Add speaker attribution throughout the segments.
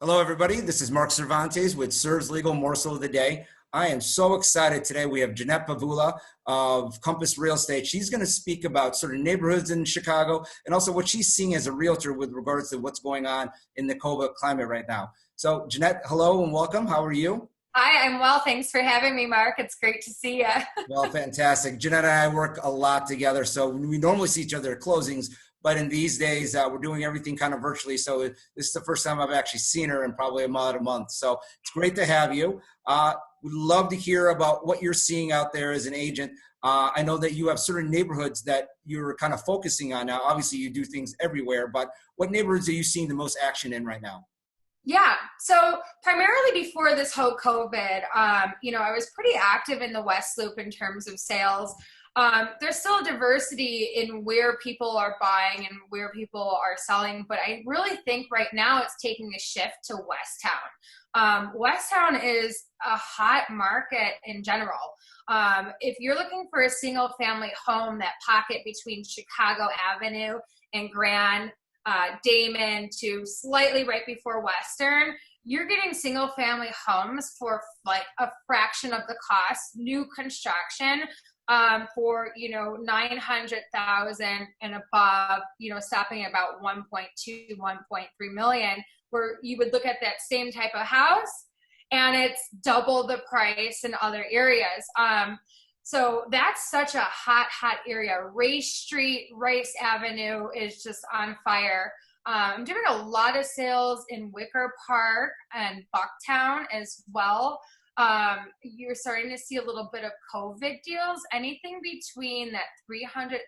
Speaker 1: Hello, everybody. This is Marc Cervantes with Cerv's Legal Morsel of the Day. I am so excited today. We have Jeannette Pawula of Compass Real Estate. She's going to speak about sort of neighborhoods in Chicago and also what she's seeing as a realtor with regards to what's going on in the COVID climate right now. So, Jeannette, hello and welcome. How are you?
Speaker 2: Hi, I'm well. Thanks for having me, Mark. It's great to see you.
Speaker 1: Well, fantastic. Jeannette and I work a lot together. So we normally see each other at closings, but in these days, we're doing everything kind of virtually. So this is the first time I've actually seen her in probably about a month. So it's great to have you. We'd love to hear about what you're seeing out there as an agent. I know that you have certain neighborhoods that you're kind of focusing on now. Obviously, you do things everywhere, but what neighborhoods are you seeing the most action in right now?
Speaker 2: Yeah, so primarily before this whole COVID, I was pretty active in the West Loop in terms of sales. There's still a diversity in where people are buying and where people are selling, but I really think right now it's taking a shift to Westtown. Westtown is a hot market in general. If you're looking for a single family home, that pocket between Chicago Avenue and Grand, Damon to slightly right before Western, you're getting single family homes for like a fraction of the cost, new construction, for 900,000 and above, stopping at about 1.2, 1.3 million, where you would look at that same type of house and it's double the price in other areas. So that's such a hot area. Race Street, Rice Avenue is just on fire. I'm doing a lot of sales in Wicker Park and Bucktown as well. You're starting to see a little bit of COVID deals, anything between that $300,000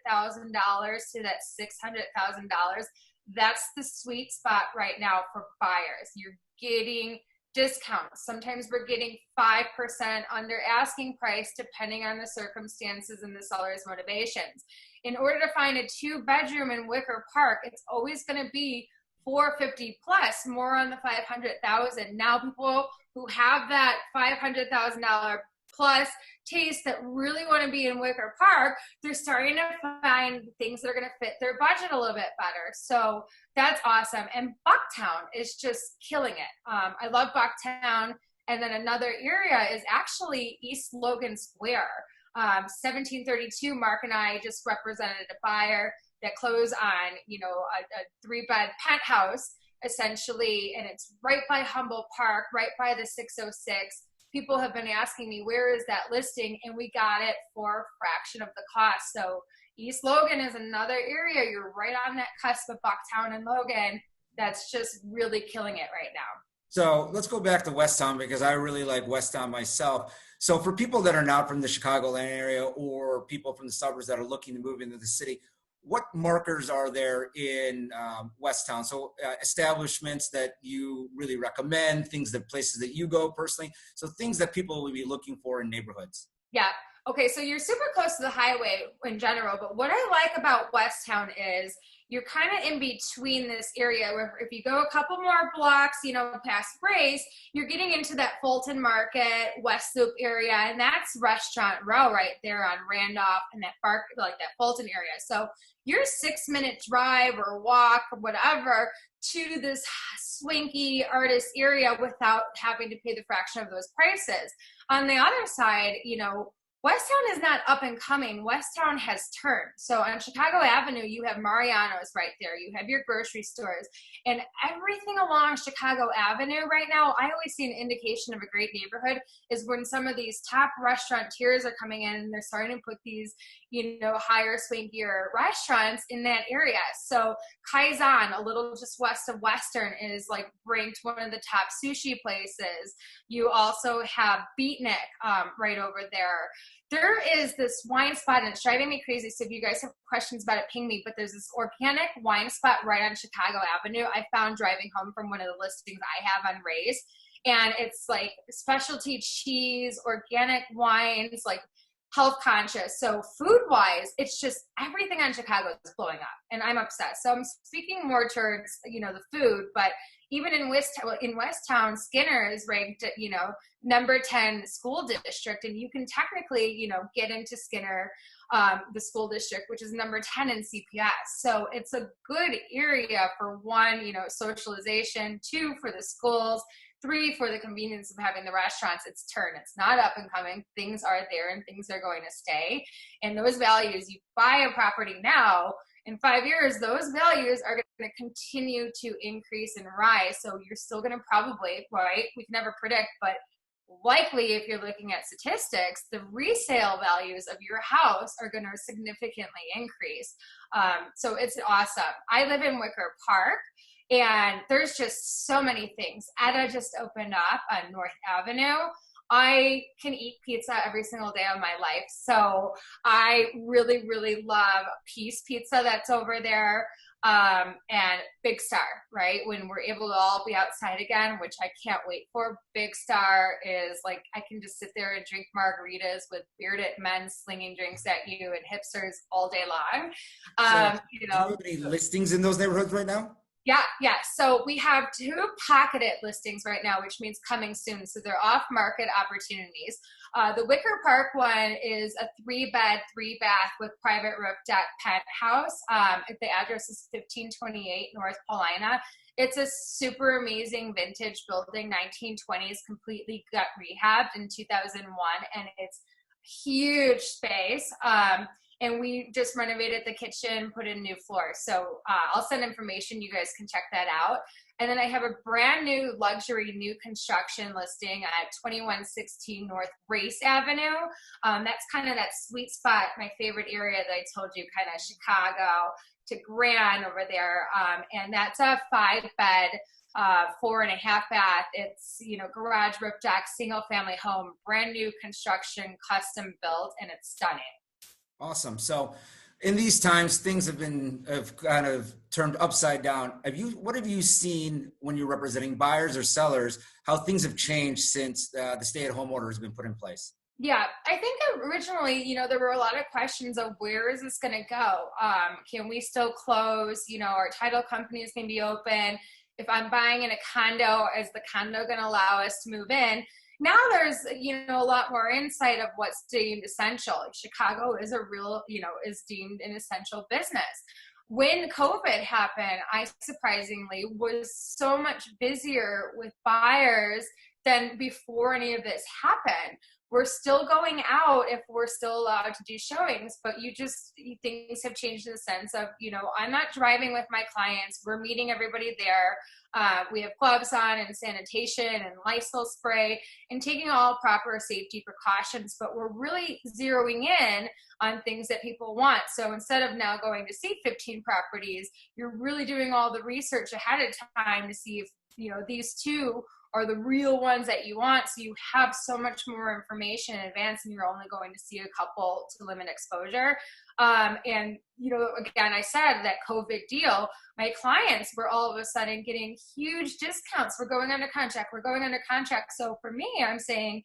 Speaker 2: to that $600,000. That's the sweet spot right now for buyers. You're getting discounts. Sometimes we're getting 5% under asking price depending on the circumstances and the seller's motivations. In order to find a 2-bedroom in Wicker Park, it's always going to be 450 plus, more on the 500,000. Now people who have that $500,000 plus taste that really want to be in Wicker Park, they're starting to find things that are going to fit their budget a little bit better. So that's awesome. And Bucktown is just killing it. I love Bucktown. And then another area is actually East Logan Square. 1732, Mark and I just represented a buyer that closed on, a 3-bed penthouse, essentially, and it's right by Humboldt Park, right by the 606. People have been asking me, where is that listing? And we got it for a fraction of the cost. So East Logan is another area. You're right on that cusp of Bucktown and Logan. That's just really killing it right now.
Speaker 1: So let's go back to Westtown because I really like Westtown myself. So for people that are not from the Chicagoland area or people from the suburbs that are looking to move into the city, what markers are there in Westtown? So establishments that you really recommend, places that you go personally. So things that people will be looking for in neighborhoods.
Speaker 2: Yeah. Okay. So you're super close to the highway in general, but what I like about Westtown is you're kind of in between this area where if you go a couple more blocks, past Grace, you're getting into that Fulton Market, West Loop area, and that's Restaurant Row right there on Randolph and that park, like that Fulton area. So your 6-minute drive or walk or whatever to this swanky artist area without having to pay the fraction of those prices. On the other side, Westtown is not up and coming. Westtown has turned. So on Chicago Avenue, you have Mariano's right there. You have your grocery stores. And everything along Chicago Avenue right now, I always see an indication of a great neighborhood is when some of these top restaurateurs are coming in and they're starting to put these, higher, swankier restaurants in that area. So Kaizen, a little just west of Western, is like ranked one of the top sushi places. You also have Beatnik right over there. There is this wine spot, and it's driving me crazy. So if you guys have questions about it, ping me. But there's this organic wine spot right on Chicago Avenue I found driving home from one of the listings I have on Raise. And it's like specialty cheese, organic wines, like health conscious. So food wise, it's just everything on Chicago is blowing up and I'm obsessed. So I'm speaking more towards, the food, but even in Westtown, Skinner is ranked at, number 10 school district. And you can technically, get into Skinner the school district, which is number 10 in CPS. So it's a good area for one, socialization, two, for the schools, three, for the convenience of having the restaurants. It's turn. It's not up and coming. Things are there and things are going to stay. And those values, you buy a property now, in 5 years, those values are going to continue to increase and rise. So you're still going to probably, right? We can never predict, but likely, if you're looking at statistics, the resale values of your house are going to significantly increase. So it's awesome. I live in Wicker Park, and there's just so many things. Etta just opened up on North Avenue. I can eat pizza every single day of my life. So I really, really love Peace Pizza that's over there. And Big Star, right? When we're able to all be outside again, which I can't wait for. Big Star is like, I can just sit there and drink margaritas with bearded men slinging drinks at you and hipsters all day long.
Speaker 1: So, do you have any listings in those neighborhoods right now?
Speaker 2: Yeah. So we have 2 pocketed listings right now, which means coming soon. So they're off-market opportunities. The Wicker Park one is a 3-bed, 3-bath with private roof deck penthouse. The address is 1528 North Paulina. It's a super amazing vintage building, 1920s, completely gut rehabbed in 2001, and it's huge space. And we just renovated the kitchen, put in new floors. So I'll send information. You guys can check that out. And then I have a brand new luxury new construction listing at 2116 North Race Avenue. That's kind of that sweet spot, my favorite area that I told you, kind of Chicago to Grand over there. And that's a 5-bed, 4.5-bath. It's, garage, roof deck, single family home, brand new construction, custom built, and it's stunning.
Speaker 1: Awesome. So in these times, things have kind of turned upside down. What have you seen when you're representing buyers or sellers, how things have changed since the stay-at-home order has been put in place?
Speaker 2: Yeah, I think originally, there were a lot of questions of where is this going to go? Can we still close? Our title companies can be open. If I'm buying in a condo, is the condo going to allow us to move in? Now there's, a lot more insight of what's deemed essential. Like Chicago is is deemed an essential business. When COVID happened, I surprisingly was so much busier with buyers than before any of this happened. We're still going out if we're still allowed to do showings, but things have changed in the sense of, I'm not driving with my clients. We're meeting everybody there. We have gloves on and sanitation and Lysol spray and taking all proper safety precautions, but we're really zeroing in on things that people want. So instead of now going to see 15 properties, you're really doing all the research ahead of time to see if, these 2 are the real ones that you want. So you have so much more information in advance and you're only going to see a couple to limit exposure. And, again, I said that COVID deal, my clients were all of a sudden getting huge discounts. We're going under contract. So for me, I'm saying,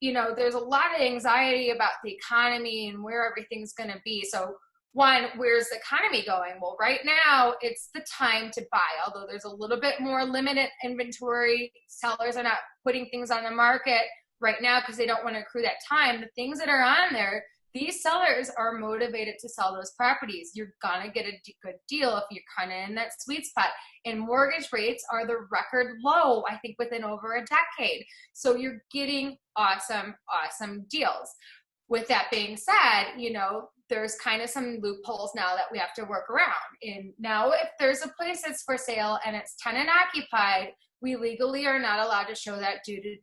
Speaker 2: there's a lot of anxiety about the economy and where everything's going to be. So one, where's the economy going? Well, right now it's the time to buy, although there's a little bit more limited inventory. Sellers are not putting things on the market right now because they don't want to accrue that time. The things that are on there, these sellers are motivated to sell those properties. You're going to get a good deal if you're kind of in that sweet spot. And mortgage rates are the record low, I think, within over a decade. So you're getting awesome, awesome deals. With that being said, there's kind of some loopholes now that we have to work around. And now if there's a place that's for sale and it's tenant occupied, we legally are not allowed to show that due to,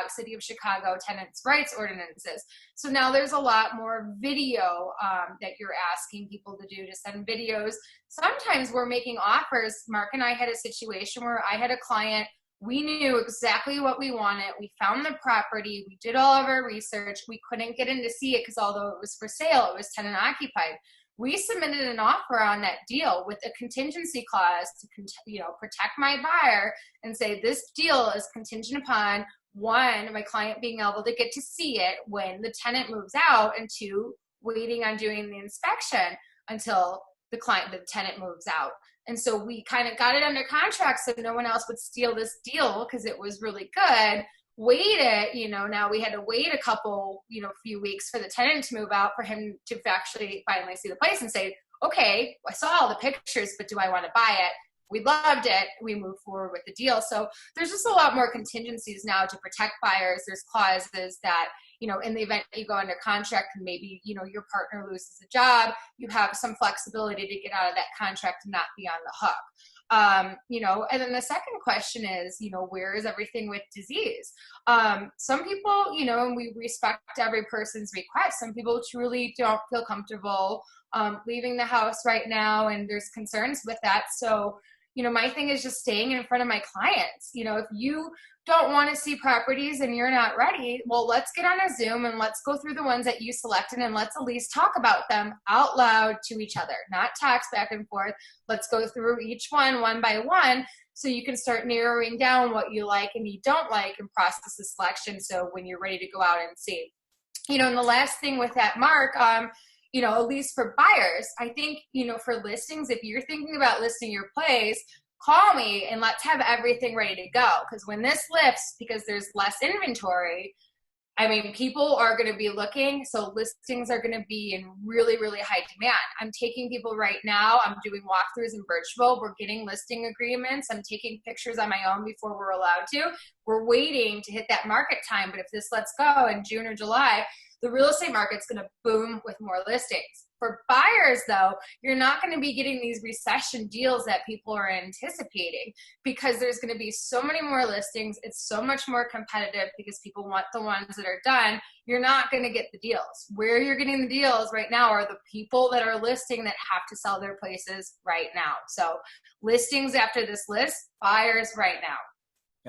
Speaker 2: City of Chicago tenants' rights ordinances. So now there's a lot more video that you're asking people to do, to send videos. Sometimes we're making offers. Marc and I had a situation where I had a client. We knew exactly what we wanted. We found the property. We did all of our research. We couldn't get in to see it because although it was for sale, it was tenant occupied. We submitted an offer on that deal with a contingency clause to, protect my buyer and say this deal is contingent upon, 1, my client being able to get to see it when the tenant moves out, and 2, waiting on doing the inspection until the tenant moves out. And so we kind of got it under contract so no one else would steal this deal because it was really good. waited, you know, now we had to wait a couple, you know, few weeks for the tenant to move out for him to actually finally see the place and say, okay, I saw all the pictures, but do I want to buy it? We loved it. We moved forward with the deal. So there's just a lot more contingencies now to protect buyers. There's clauses that, you know, in the event you go under contract and maybe, you know, your partner loses a job, you have some flexibility to get out of that contract and not be on the hook. You know, and then the second question is, you know, where is everything with disease? Some people, you know, and we respect every person's request. Some people truly don't feel comfortable leaving the house right now, and there's concerns with that. So, you know, my thing is just staying in front of my clients. You know, if you don't want to see properties and you're not ready, well, let's get on a Zoom and let's go through the ones that you selected and let's at least talk about them out loud to each other, not text back and forth. Let's go through each one by one so you can start narrowing down what you like and you don't like and process the selection. So when you're ready to go out and see, you know, and the last thing with that, Mark, you know, at least for buyers, I think, you know, for listings, if you're thinking about listing your place, call me and let's have everything ready to go. Because when this lifts, because there's less inventory, I mean, people are going to be looking. So listings are going to be in really, really high demand. I'm taking people right now. I'm doing walkthroughs in virtual. We're getting listing agreements. I'm taking pictures on my own before we're allowed to. We're waiting to hit that market time. But if this lets go in June or July, the real estate market's going to boom with more listings. For buyers, though, you're not going to be getting these recession deals that people are anticipating because there's going to be so many more listings. It's so much more competitive because people want the ones that are done. You're not going to get the deals. Where you're getting the deals right now are the people that are listing that have to sell their places right now. So listings after this list, buyers right now.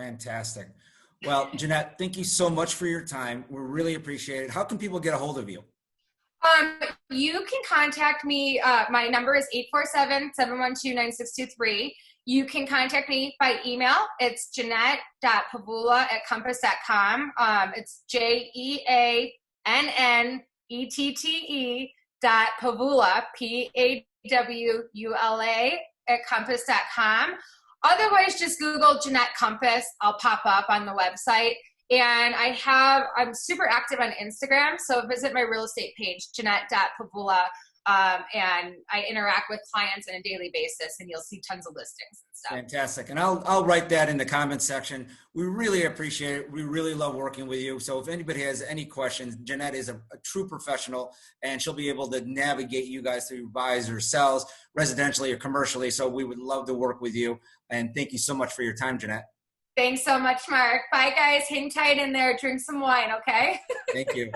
Speaker 1: Fantastic. Well, Jeannette, thank you so much for your time. We really appreciate it. How can people get a hold of you?
Speaker 2: You can contact me. My number is 847-712-9623. You can contact me by email. It's Jeannette.Pawula@compass.com. It's JEANNETTE.Pawula, PAWULA @compass.com. Otherwise, just Google Jeannette Compass. I'll pop up on the website. And I'm super active on Instagram. So visit my real estate page, Jeannette.Pawula. And I interact with clients on a daily basis and you'll see tons of listings and stuff.
Speaker 1: Fantastic. And I'll write that in the comments section. We really appreciate it. We really love working with you. So if anybody has any questions, Jeannette is a true professional and she'll be able to navigate you guys through buys or sells residentially or commercially. So we would love to work with you. And thank you so much for your time, Jeannette.
Speaker 2: Thanks so much, Mark. Bye, guys. Hang tight in there. Drink some wine, okay?
Speaker 1: Thank you.